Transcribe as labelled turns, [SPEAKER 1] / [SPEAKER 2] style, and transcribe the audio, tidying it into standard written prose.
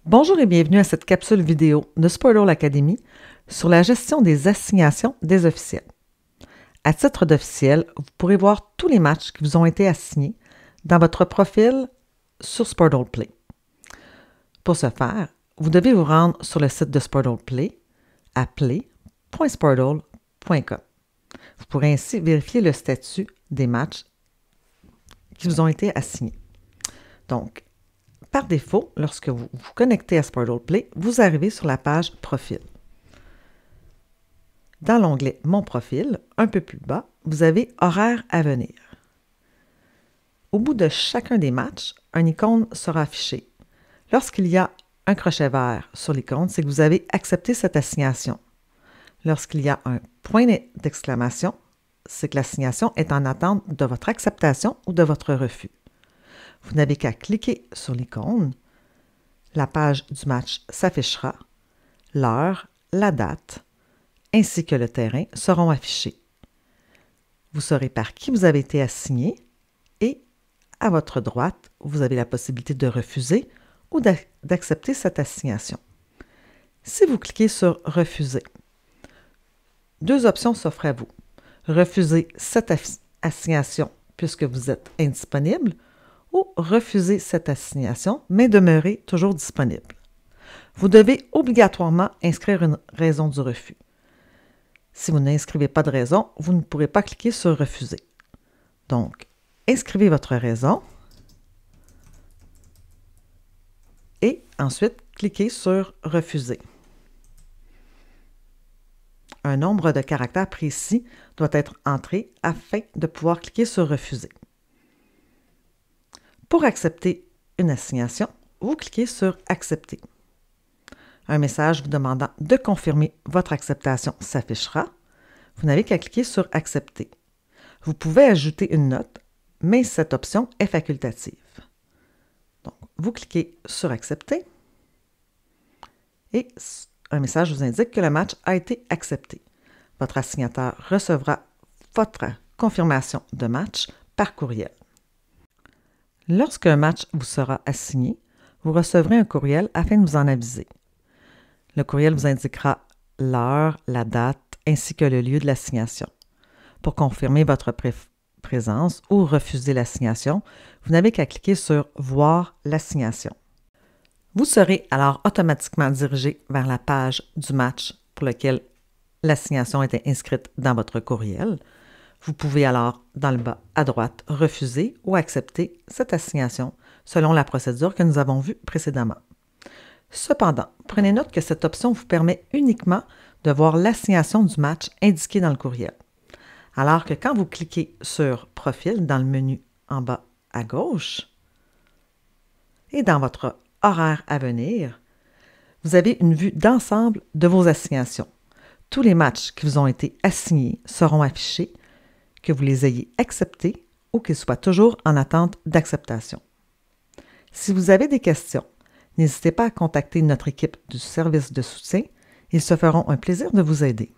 [SPEAKER 1] Bonjour et bienvenue à cette capsule vidéo de Sportle Academy sur la gestion des assignations des officiels. À titre d'officiel, vous pourrez voir tous les matchs qui vous ont été assignés dans votre profil sur Sportle Play. Pour ce faire, vous devez vous rendre sur le site de Sportle Play à play.sportle.com. Vous pourrez ainsi vérifier le statut des matchs qui vous ont été assignés. Donc, par défaut, lorsque vous vous connectez à Sportle Play, vous arrivez sur la page Profil. Dans l'onglet Mon profil, un peu plus bas, vous avez Horaires à venir. Au bout de chacun des matchs, une icône sera affichée. Lorsqu'il y a un crochet vert sur l'icône, c'est que vous avez accepté cette assignation. Lorsqu'il y a un point d'exclamation, c'est que l'assignation est en attente de votre acceptation ou de votre refus. Vous n'avez qu'à cliquer sur l'icône, la page du match s'affichera, l'heure, la date, ainsi que le terrain seront affichés. Vous saurez par qui vous avez été assigné et à votre droite, vous avez la possibilité de refuser ou d'accepter cette assignation. Si vous cliquez sur « Refuser », deux options s'offrent à vous. Refuser cette assignation puisque vous êtes indisponible ou refuser cette assignation, mais demeurer toujours disponible. Vous devez obligatoirement inscrire une raison du refus. Si vous n'inscrivez pas de raison, vous ne pourrez pas cliquer sur « Refuser ». Donc, inscrivez votre raison et ensuite cliquez sur « Refuser ». Un nombre de caractères précis doit être entré afin de pouvoir cliquer sur « Refuser ». Pour accepter une assignation, vous cliquez sur « Accepter ». Un message vous demandant de confirmer votre acceptation s'affichera. Vous n'avez qu'à cliquer sur « Accepter ». Vous pouvez ajouter une note, mais cette option est facultative. Donc, vous cliquez sur « Accepter » et un message vous indique que le match a été accepté. Votre assignateur recevra votre confirmation de match par courriel. Lorsqu'un match vous sera assigné, vous recevrez un courriel afin de vous en aviser. Le courriel vous indiquera l'heure, la date ainsi que le lieu de l'assignation. Pour confirmer votre présence ou refuser l'assignation, vous n'avez qu'à cliquer sur « Voir l'assignation ». Vous serez alors automatiquement dirigé vers la page du match pour lequel l'assignation était inscrite dans votre courriel. Vous pouvez alors, dans le bas à droite, refuser ou accepter cette assignation selon la procédure que nous avons vue précédemment. Cependant, prenez note que cette option vous permet uniquement de voir l'assignation du match indiquée dans le courriel. Alors que quand vous cliquez sur « Profil » dans le menu en bas à gauche et dans votre horaire à venir, vous avez une vue d'ensemble de vos assignations. Tous les matchs qui vous ont été assignés seront affichés, que vous les ayez acceptés ou qu'ils soient toujours en attente d'acceptation. Si vous avez des questions, n'hésitez pas à contacter notre équipe du service de soutien. Ils se feront un plaisir de vous aider.